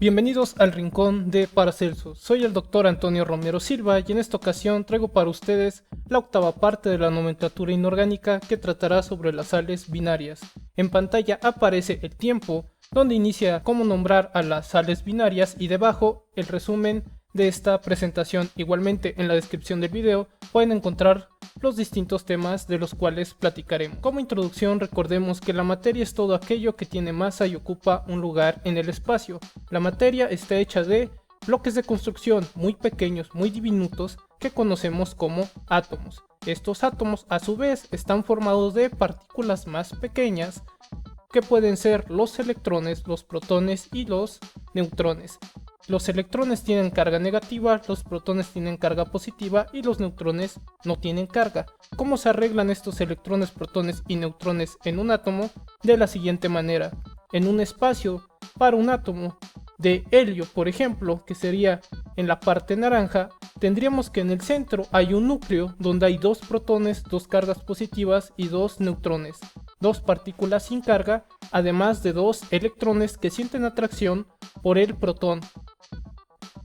Bienvenidos al rincón de Paracelsus. Soy el Dr. Antonio Romero Silva y en esta ocasión traigo para ustedes la octava parte de la nomenclatura inorgánica que tratará sobre las sales binarias. En pantalla aparece el tiempo, donde inicia cómo nombrar a las sales binarias y debajo el resumen de esta presentación. Igualmente en la descripción del video pueden encontrar los distintos temas de los cuales platicaremos. Como introducción, recordemos que la materia es todo aquello que tiene masa y ocupa un lugar en el espacio. La materia está hecha de bloques de construcción muy pequeños, muy diminutos, que conocemos como átomos. Estos átomos a su vez están formados de partículas más pequeñas que pueden ser los electrones, los protones y los neutrones. Los electrones tienen carga negativa, los protones tienen carga positiva y los neutrones no tienen carga. ¿Cómo se arreglan estos electrones, protones y neutrones en un átomo? De la siguiente manera. En un espacio para un átomo de helio, por ejemplo, que sería en la parte naranja, tendríamos que en el centro hay un núcleo donde hay dos protones, dos cargas positivas y dos neutrones, dos partículas sin carga, además de dos electrones que sienten atracción por el protón.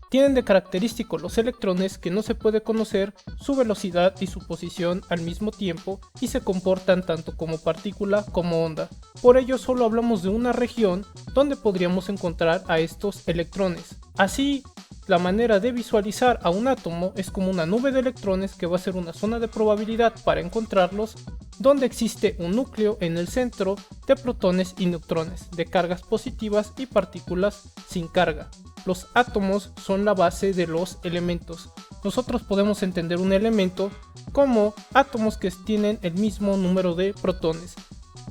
Tienen de característico los electrones que no se puede conocer su velocidad y su posición al mismo tiempo y se comportan tanto como partícula como onda. Por ello solo hablamos de una región donde podríamos encontrar a estos electrones. Así, la manera de visualizar a un átomo es como una nube de electrones que va a ser una zona de probabilidad para encontrarlos, donde existe un núcleo en el centro de protones y neutrones, de cargas positivas y partículas sin carga. Los átomos son la base de los elementos. Nosotros podemos entender un elemento como átomos que tienen el mismo número de protones.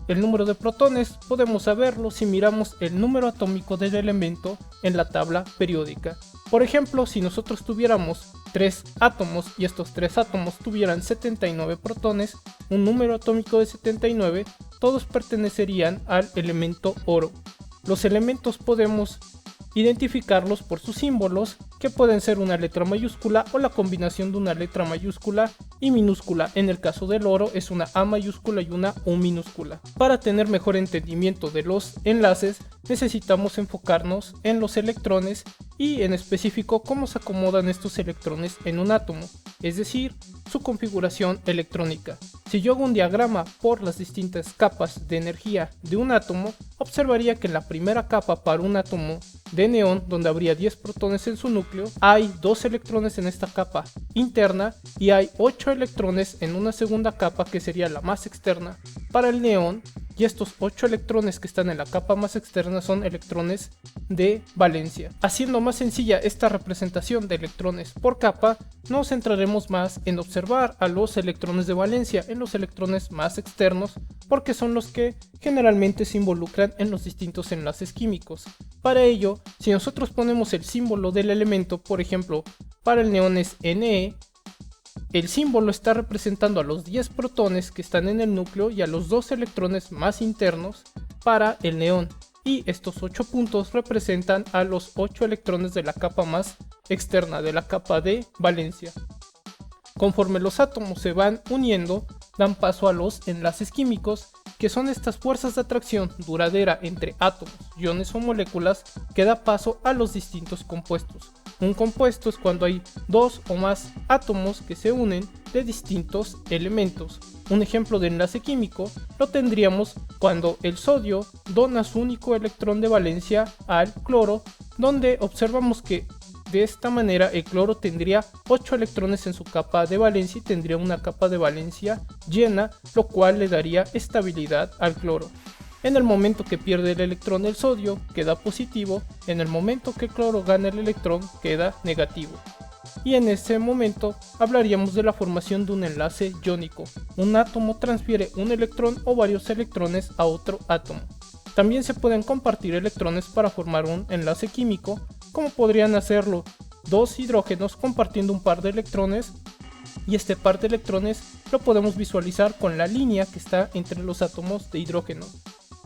El número de protones podemos saberlo si miramos el número atómico del elemento en la tabla periódica. Por ejemplo, si nosotros tuviéramos 3 átomos y estos 3 átomos tuvieran 79 protones, un número atómico de 79, todos pertenecerían al elemento oro. Los elementos podemos identificarlos por sus símbolos, que pueden ser una letra mayúscula o la combinación de una letra mayúscula y minúscula. En el caso del oro es una A mayúscula y una U minúscula. Para tener mejor entendimiento de los enlaces necesitamos enfocarnos en los electrones y en específico cómo se acomodan estos electrones en un átomo, es decir, su configuración electrónica. Si yo hago un diagrama por las distintas capas de energía de un átomo, observaría que en la primera capa para un átomo de neón, donde habría 10 protones en su núcleo, hay 2 electrones en esta capa interna y hay 8 electrones en una segunda capa que sería la más externa para el neón, y estos 8 electrones que están en la capa más externa son electrones de valencia. Haciendo más sencilla esta representación de electrones por capa, nos centraremos más en observar a los electrones de valencia en los electrones más externos, porque son los que generalmente se involucran en los distintos enlaces químicos. Para ello, si nosotros ponemos el símbolo del elemento, por ejemplo, para el neón es Ne, el símbolo está representando a los 10 protones que están en el núcleo y a los 2 electrones más internos para el neón, y estos 8 puntos representan a los 8 electrones de la capa más externa, de la capa de valencia. Conforme los átomos se van uniendo, dan paso a los enlaces químicos, que son estas fuerzas de atracción duradera entre átomos, iones o moléculas que da paso a los distintos compuestos. Un compuesto es cuando hay 2 o más átomos que se unen de distintos elementos. Un ejemplo de enlace químico lo tendríamos cuando el sodio dona su único electrón de valencia al cloro, donde observamos que de esta manera el cloro tendría 8 electrones en su capa de valencia y tendría una capa de valencia llena, lo cual le daría estabilidad al cloro. En el momento que pierde el electrón el sodio queda positivo, en el momento que el cloro gana el electrón queda negativo. Y en ese momento hablaríamos de la formación de un enlace iónico. Un átomo transfiere un electrón o varios electrones a otro átomo. También se pueden compartir electrones para formar un enlace químico, como podrían hacerlo dos hidrógenos compartiendo un par de electrones, y este par de electrones lo podemos visualizar con la línea que está entre los átomos de hidrógeno.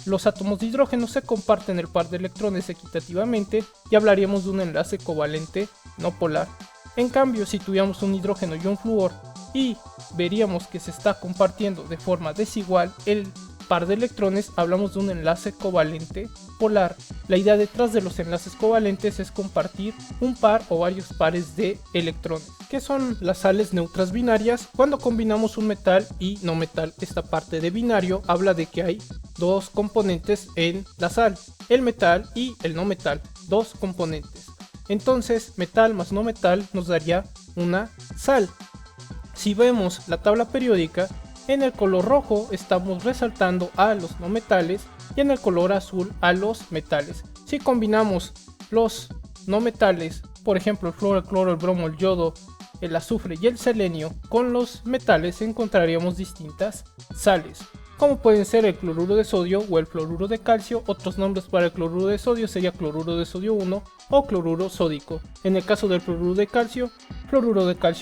Los átomos de hidrógeno se comparten el par de electrones equitativamente y hablaríamos de un enlace covalente no polar. En cambio, si tuviéramos un hidrógeno y un flúor y veríamos que se está compartiendo de forma desigual el par de electrones hablamos de un enlace covalente polar. La idea detrás de los enlaces covalentes es compartir un par o varios pares de electrones, que son las sales neutras binarias cuando combinamos un metal y no metal. Esta parte de binario habla de que hay dos componentes en la sal, el metal y el no metal, dos componentes. Entonces metal más no metal nos daría una sal. Si vemos la tabla periódica, en el color rojo estamos resaltando a los no metales y en el color azul a los metales. Si combinamos los no metales, por ejemplo el flúor, el cloro, el bromo, el yodo, el azufre y el selenio, con los metales encontraríamos distintas sales, como pueden ser el cloruro de sodio o el fluoruro de calcio. Otros nombres para el cloruro de sodio sería cloruro de sodio 1 o cloruro sódico. En el caso del fluoruro de calcio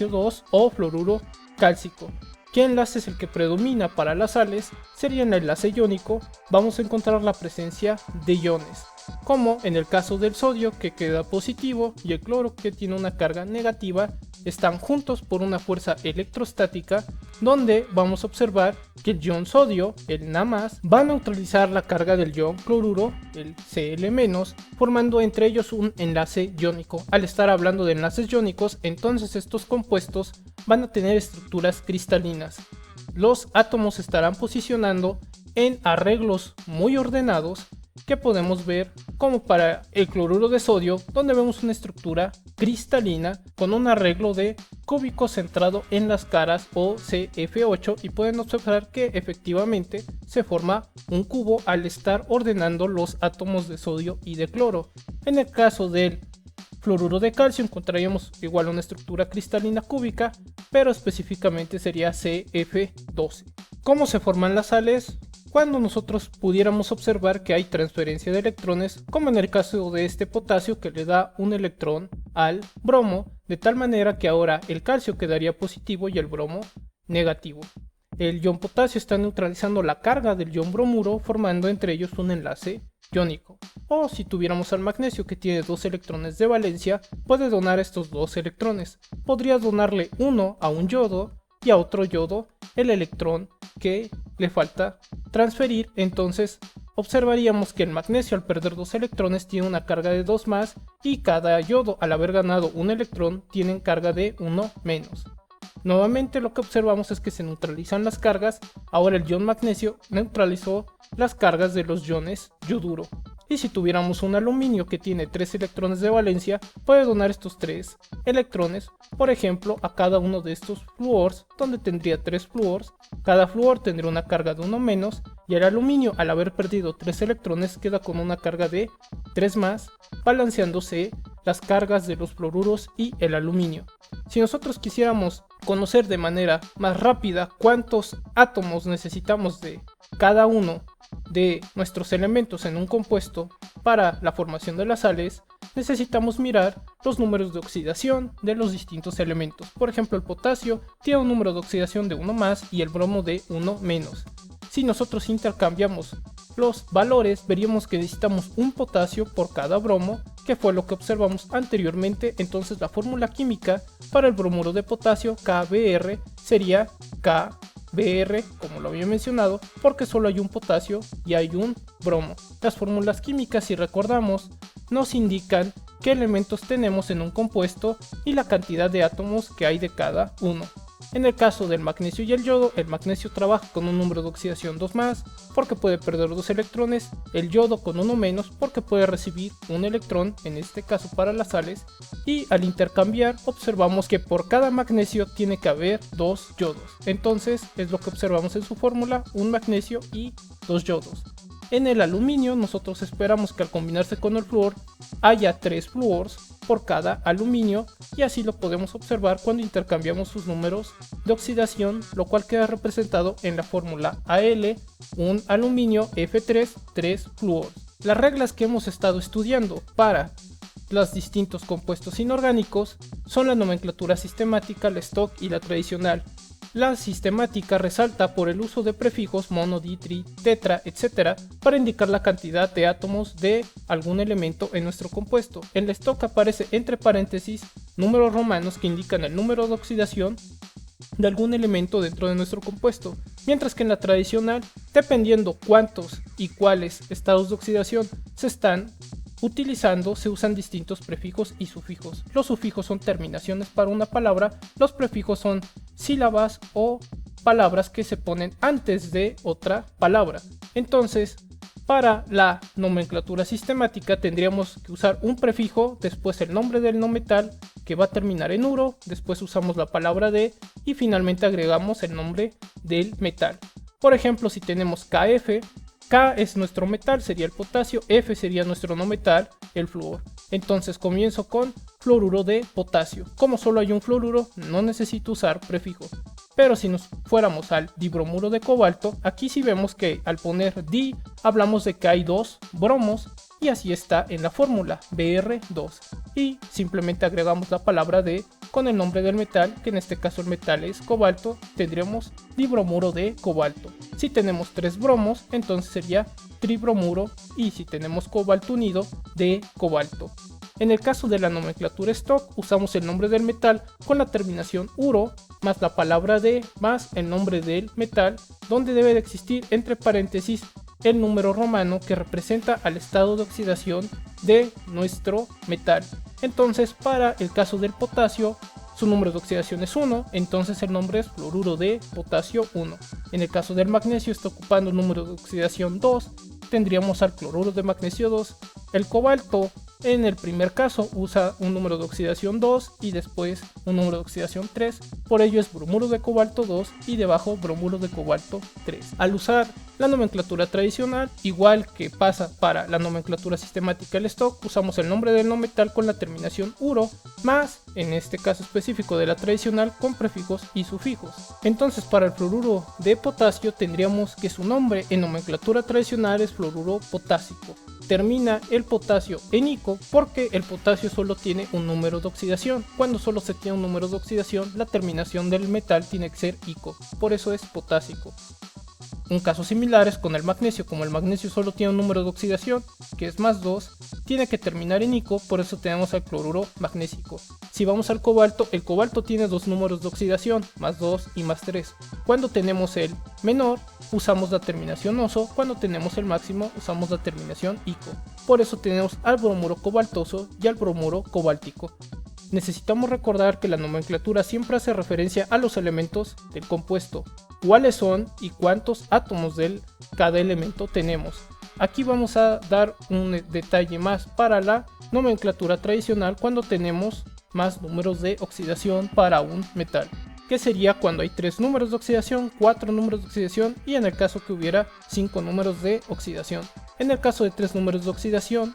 2 o fluoruro cálcico. ¿Qué enlace es el que predomina para las sales? Sería en el enlace iónico. Vamos a encontrar la presencia de iones, como en el caso del sodio, que queda positivo, y el cloro, que tiene una carga negativa. Están juntos por una fuerza electrostática, donde vamos a observar que el ion sodio, el Na+, va a neutralizar la carga del ion cloruro, el Cl-, formando entre ellos un enlace iónico. Al estar hablando de enlaces iónicos, entonces estos compuestos van a tener estructuras cristalinas. Los átomos estarán posicionando en arreglos muy ordenados, que podemos ver como para el cloruro de sodio, donde vemos una estructura cristalina con un arreglo de cúbico centrado en las caras o CF8, y pueden observar que efectivamente se forma un cubo al estar ordenando los átomos de sodio y de cloro. En el caso del fluoruro de calcio encontraríamos igual una estructura cristalina cúbica, pero específicamente sería CF12. ¿Cómo se forman las sales? Cuando nosotros pudiéramos observar que hay transferencia de electrones, como en el caso de este potasio, que le da un electrón al bromo, de tal manera que ahora el calcio quedaría positivo y el bromo negativo. El ion potasio está neutralizando la carga del ion bromuro, formando entre ellos un enlace iónico. O si tuviéramos al magnesio, que tiene 2 electrones de valencia, puede donar estos 2 electrones. Podría donarle uno a un yodo y a otro yodo el electrón que le falta transferir. Entonces observaríamos que el magnesio, al perder 2 electrones, tiene una carga de 2 más, y cada yodo, al haber ganado un electrón, tienen carga de 1 menos. Nuevamente lo que observamos es que se neutralizan las cargas. Ahora el ion magnesio neutralizó las cargas de los iones yoduro. Y si tuviéramos un aluminio que tiene 3 electrones de valencia, puede donar estos 3 electrones, por ejemplo, a cada uno de estos fluors, donde tendría 3 fluors. Cada fluor tendría una carga de 1 menos, y el aluminio, al haber perdido 3 electrones, queda con una carga de 3 más, balanceándose las cargas de los fluoruros y el aluminio. Si nosotros quisiéramos conocer de manera más rápida cuántos átomos necesitamos de cada uno de nuestros elementos en un compuesto para la formación de las sales, necesitamos mirar los números de oxidación de los distintos elementos. Por ejemplo, el potasio tiene un número de oxidación de 1 más y el bromo de 1 menos. Si nosotros intercambiamos los valores, veríamos que necesitamos un potasio por cada bromo, que fue lo que observamos anteriormente. Entonces la fórmula química para el bromuro de potasio, KBr, sería KBr, como lo había mencionado, porque solo hay un potasio y hay un bromo. Las fórmulas químicas, si recordamos, nos indican qué elementos tenemos en un compuesto y la cantidad de átomos que hay de cada uno. En el caso del magnesio y el yodo, el magnesio trabaja con un número de oxidación 2 más, porque puede perder 2 electrones, el yodo con 1 menos, porque puede recibir un electrón, en este caso para las sales, y al intercambiar observamos que por cada magnesio tiene que haber 2 yodos. Entonces es lo que observamos en su fórmula, un magnesio y 2 yodos. En el aluminio nosotros esperamos que al combinarse con el flúor haya 3 flúors por cada aluminio, y así lo podemos observar cuando intercambiamos sus números de oxidación, lo cual queda representado en la fórmula Al, un aluminio F3, 3 flúors. Las reglas que hemos estado estudiando para los distintos compuestos inorgánicos son la nomenclatura sistemática, la stock y la tradicional. La sistemática resalta por el uso de prefijos mono, di, tri, tetra, etc. para indicar la cantidad de átomos de algún elemento en nuestro compuesto. En la stock aparece entre paréntesis números romanos que indican el número de oxidación, de algún elemento dentro de nuestro compuesto, mientras que en la tradicional, dependiendo cuántos y cuáles estados de oxidación se están utilizando, se usan distintos prefijos y sufijos. Los sufijos son terminaciones para una palabra, los prefijos son sílabas o palabras que se ponen antes de otra palabra. Entonces, para la nomenclatura sistemática tendríamos que usar un prefijo, después el nombre del no metal que va a terminar en uro, después usamos la palabra de y finalmente agregamos el nombre del metal. Por ejemplo, si tenemos KF, K es nuestro metal, sería el potasio, F sería nuestro no metal, el flúor. Entonces comienzo con fluoruro de potasio. Como solo hay un fluoruro, no necesito usar prefijo. Pero si nos fuéramos al dibromuro de cobalto, aquí sí vemos que al poner di hablamos de que hay dos bromos y así está en la fórmula, Br2. Y simplemente agregamos la palabra de con el nombre del metal, que en este caso el metal es cobalto, tendríamos dibromuro de cobalto. Si tenemos tres bromos, entonces sería tribromuro, y si tenemos cobalto unido, de cobalto. En el caso de la nomenclatura stock, usamos el nombre del metal con la terminación uro, más la palabra de, más el nombre del metal, donde debe de existir entre paréntesis el número romano que representa al estado de oxidación de nuestro metal. Entonces, para el caso del potasio, su número de oxidación es 1, entonces el nombre es fluoruro de potasio 1. En el caso del magnesio está ocupando un número de oxidación 2, tendríamos al cloruro de magnesio 2. El cobalto, en el primer caso, usa un número de oxidación 2 y después un número de oxidación 3, por ello es bromuro de cobalto 2 y debajo bromuro de cobalto 3. Al usar la nomenclatura tradicional, igual que pasa para la nomenclatura sistemática del stock, usamos el nombre del no metal con la terminación uro, más, en este caso específico de la tradicional, con prefijos y sufijos. Entonces, para el fluoruro de potasio tendríamos que su nombre en nomenclatura tradicional es fluoruro potásico. Termina el potasio en ico porque el potasio solo tiene un número de oxidación. Cuando solo se tiene un número de oxidación, la terminación del metal tiene que ser ico, por eso es potásico. Un caso similar es con el magnesio. Como el magnesio solo tiene un número de oxidación, que es más 2, tiene que terminar en ico, por eso tenemos al cloruro magnésico. Si vamos al cobalto, el cobalto tiene dos números de oxidación, más 2 y más 3. Cuando tenemos el menor, usamos la terminación oso, cuando tenemos el máximo, usamos la terminación ico. Por eso tenemos al bromuro cobaltoso y al bromuro cobáltico. Necesitamos recordar que la nomenclatura siempre hace referencia a los elementos del compuesto, cuáles son y cuántos átomos de cada elemento tenemos. Aquí vamos a dar un detalle más para la nomenclatura tradicional cuando tenemos más números de oxidación para un metal, que sería cuando hay 3 números de oxidación, 4 números de oxidación y en el caso que hubiera 5 números de oxidación. En el caso de 3 números de oxidación,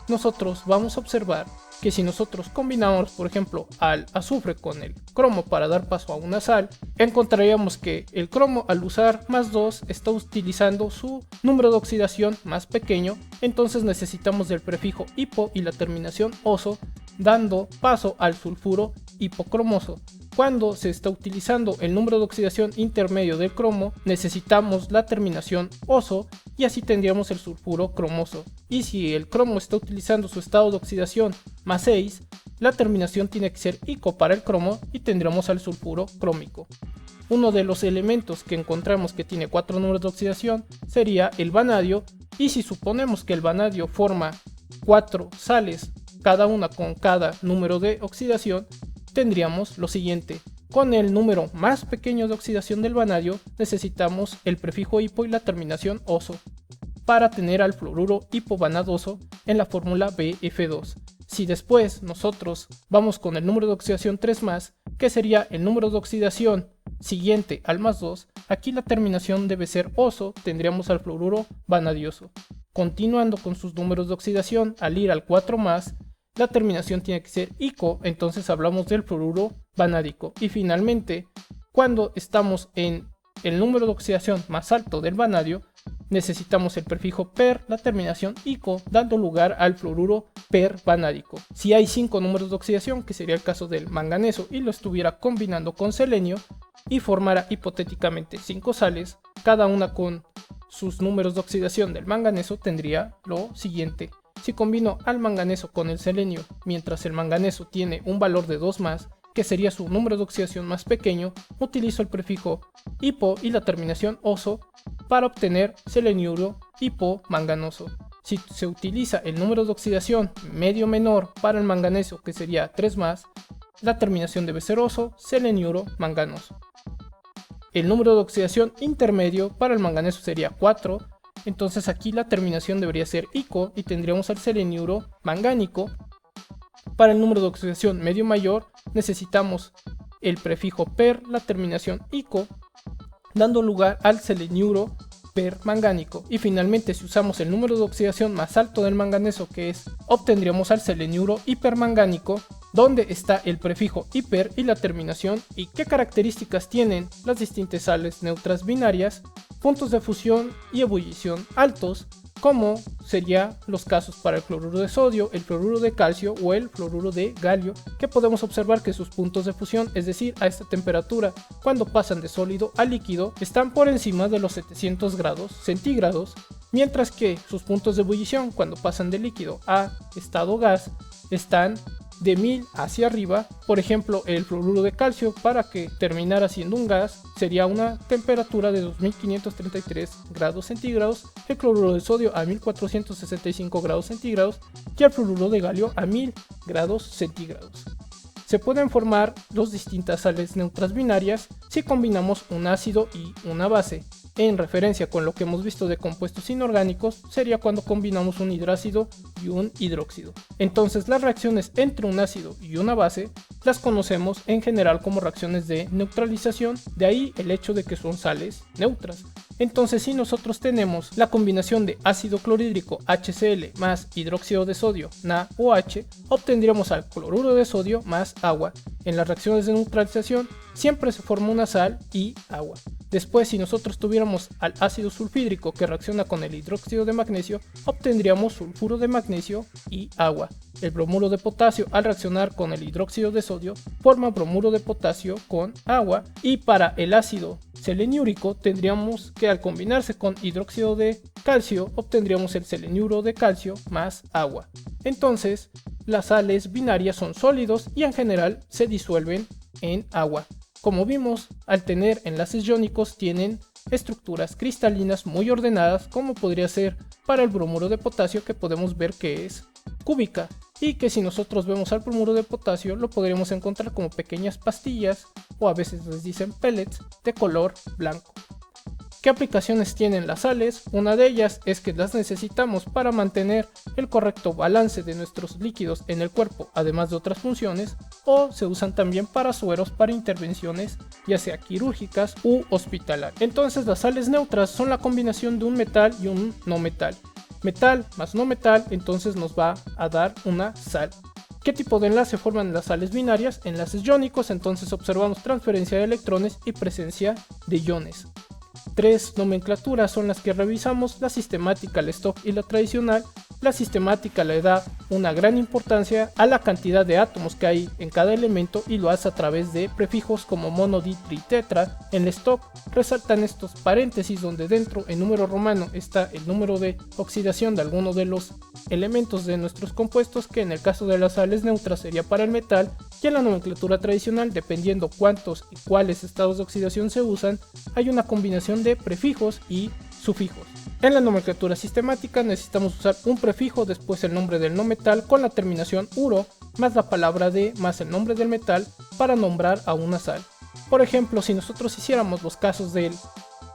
nosotros vamos a observar que si nosotros combinamos, por ejemplo, al azufre con el cromo para dar paso a una sal, encontraríamos que el cromo, al usar más 2, está utilizando su número de oxidación más pequeño, entonces necesitamos del prefijo hipo y la terminación oso, dando paso al sulfuro hipocromoso. Cuando se está utilizando el número de oxidación intermedio del cromo, necesitamos la terminación oso y así tendríamos el sulfuro cromoso. Y si el cromo está utilizando su estado de oxidación más 6, la terminación tiene que ser ico para el cromo y tendremos al sulfuro crómico. Uno de los elementos que encontramos que tiene 4 números de oxidación sería el vanadio, y si suponemos que el vanadio forma 4 sales, cada una con cada número de oxidación, tendríamos lo siguiente. Con el número más pequeño de oxidación del vanadio necesitamos el prefijo hipo y la terminación oso para tener al fluoruro hipovanadoso en la fórmula BF2. Si después nosotros vamos con el número de oxidación 3 más, que sería el número de oxidación siguiente al más 2, aquí la terminación debe ser oso, tendríamos al fluoruro vanadioso. Continuando con sus números de oxidación, al ir al 4 más, la terminación tiene que ser ico, entonces hablamos del fluoruro vanádico. Y finalmente, cuando estamos en el número de oxidación más alto del vanadio, necesitamos el prefijo per, la terminación ico, dando lugar al fluoruro pervanádico. Si hay 5 números de oxidación, que sería el caso del manganeso, y lo estuviera combinando con selenio y formara hipotéticamente 5 sales, cada una con sus números de oxidación del manganeso, tendría lo siguiente. Si combino al manganeso con el selenio, mientras el manganeso tiene un valor de 2 más, que sería su número de oxidación más pequeño, utilizo el prefijo hipo y la terminación oso para obtener seleniuro hipomanganoso. Si se utiliza el número de oxidación medio menor para el manganeso, que sería 3+, la terminación debe ser oso, seleniuro, manganoso. El número de oxidación intermedio para el manganeso sería 4, entonces aquí la terminación debería ser ico y tendríamos el seleniuro mangánico. Para el número de oxidación medio mayor necesitamos el prefijo per, la terminación ico, dando lugar al seleniuro permangánico. Y finalmente, si usamos el número de oxidación más alto del manganeso, que es, obtendríamos al seleniuro hipermangánico, donde está el prefijo hiper y la terminación, y qué características tienen las distintas sales neutras binarias, puntos de fusión y ebullición altos, como serían los casos para el cloruro de sodio, el fluoruro de calcio o el fluoruro de galio, que podemos observar que sus puntos de fusión, es decir, a esta temperatura, cuando pasan de sólido a líquido, están por encima de los 700 grados centígrados, mientras que sus puntos de ebullición, cuando pasan de líquido a estado gas, están de 1000 hacia arriba. Por ejemplo, el fluoruro de calcio, para que terminara siendo un gas, sería una temperatura de 2533 grados centígrados, el cloruro de sodio a 1465 grados centígrados y el fluoruro de galio a 1000 grados centígrados. Se pueden formar dos distintas sales neutras binarias si combinamos un ácido y una base. En referencia con lo que hemos visto de compuestos inorgánicos, sería cuando combinamos un hidrácido y un hidróxido. Entonces las reacciones entre un ácido y una base las conocemos en general como reacciones de neutralización, de ahí el hecho de que son sales neutras. Entonces, si nosotros tenemos la combinación de ácido clorhídrico HCl más hidróxido de sodio NaOH, obtendríamos al cloruro de sodio más agua. En las reacciones de neutralización siempre se forma una sal y agua. Después, si nosotros tuviéramos al ácido sulfhídrico que reacciona con el hidróxido de magnesio, obtendríamos sulfuro de magnesio y agua. El bromuro de potasio, al reaccionar con el hidróxido de sodio, forma bromuro de potasio con agua. Y para el ácido seleniúrico tendríamos que, al combinarse con hidróxido de calcio, obtendríamos el seleniuro de calcio más agua. Entonces, las sales binarias son sólidos y en general se disuelven en agua. Como vimos, al tener enlaces iónicos tienen estructuras cristalinas muy ordenadas, como podría ser para el bromuro de potasio, que podemos ver que es cúbica, y que si nosotros vemos al bromuro de potasio lo podríamos encontrar como pequeñas pastillas, o a veces les dicen pellets, de color blanco. ¿Qué aplicaciones tienen las sales? Una de ellas es que las necesitamos para mantener el correcto balance de nuestros líquidos en el cuerpo, además de otras funciones, o se usan también para sueros para intervenciones ya sea quirúrgicas u hospitalarias. Entonces las sales neutras son la combinación de un metal y un no metal. Metal más no metal entonces nos va a dar una sal. ¿Qué tipo de enlace forman las sales binarias? Enlaces iónicos, entonces observamos transferencia de electrones y presencia de iones. Tres nomenclaturas son las que revisamos: la sistemática, la stock y la tradicional. La sistemática le da una gran importancia a la cantidad de átomos que hay en cada elemento y lo hace a través de prefijos como mono, di, tri, tetra. En la stock resaltan estos paréntesis donde dentro en número romano está el número de oxidación de alguno de los elementos de nuestros compuestos, que en el caso de las sales neutras sería para el metal, y en la nomenclatura tradicional, dependiendo cuántos y cuáles estados de oxidación se usan, hay una combinación de prefijos y sufijos. En la nomenclatura sistemática necesitamos usar un prefijo, después el nombre del no metal con la terminación uro, más la palabra de, más el nombre del metal para nombrar a una sal. Por ejemplo, si nosotros hiciéramos los casos del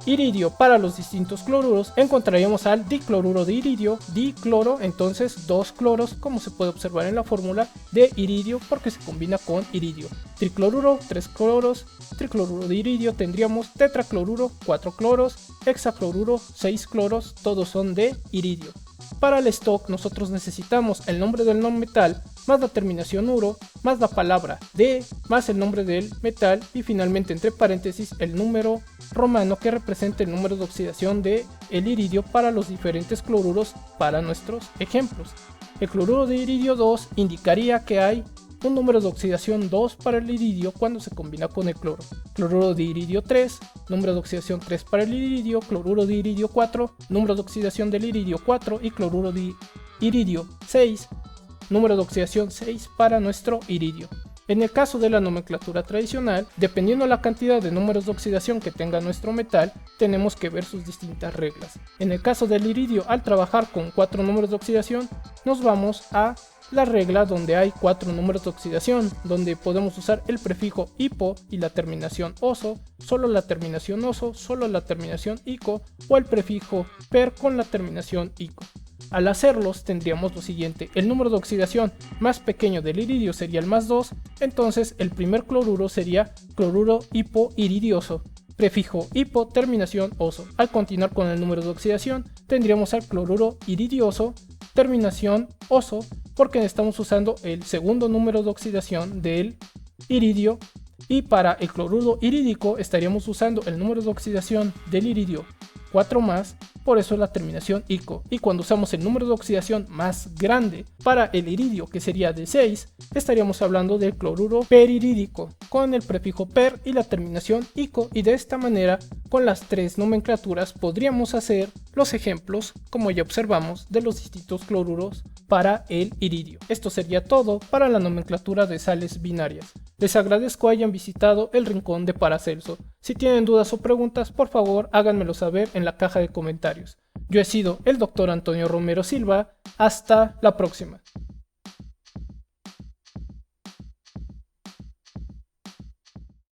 iridio para los distintos cloruros, encontraríamos al dicloruro de iridio, dicloro, entonces dos cloros, como se puede observar en la fórmula de iridio, porque se combina con iridio. Tricloruro, 3 cloros, tricloruro de iridio tendríamos tetracloruro, 4 cloros, hexacloruro, 6 cloros, todos son de iridio. Para el stock nosotros necesitamos el nombre del no metal, más la terminación uro, más la palabra de, más el nombre del metal y finalmente entre paréntesis el número romano que representa el número de oxidación de el iridio para los diferentes cloruros para nuestros ejemplos. El cloruro de iridio 2 indicaría que hay un número de oxidación 2 para el iridio cuando se combina con el cloro. Cloruro de iridio 3, número de oxidación 3 para el iridio, cloruro de iridio 4, número de oxidación del iridio 4 y cloruro de iridio 6, número de oxidación 6 para nuestro iridio. En el caso de la nomenclatura tradicional, dependiendo la cantidad de números de oxidación que tenga nuestro metal, tenemos que ver sus distintas reglas. En el caso del iridio, al trabajar con 4 números de oxidación, nos vamos a la regla donde hay 4 números de oxidación, donde podemos usar el prefijo hipo y la terminación oso, solo la terminación oso, solo la terminación ico, o el prefijo per con la terminación ico. Al hacerlos tendríamos lo siguiente: el número de oxidación más pequeño del iridio sería el +2, entonces el primer cloruro sería cloruro hipoiridioso, prefijo hipo, terminación oso. Al continuar con el número de oxidación tendríamos al cloruro iridioso, terminación oso, porque estamos usando el segundo número de oxidación del iridio, y para el cloruro irídico estaríamos usando el número de oxidación del iridio 4 más, por eso la terminación ico, y cuando usamos el número de oxidación más grande para el iridio, que sería de 6, estaríamos hablando del cloruro perirídico con el prefijo per y la terminación ico, y de esta manera con las 3 nomenclaturas podríamos hacer los ejemplos, como ya observamos, de los distintos cloruros para el iridio. Esto sería todo para la nomenclatura de sales binarias. Les agradezco hayan visitado el rincón de Paracelso. Si tienen dudas o preguntas, por favor háganmelo saber en la caja de comentarios. Yo he sido el Dr. Antonio Romero Silva. Hasta la próxima.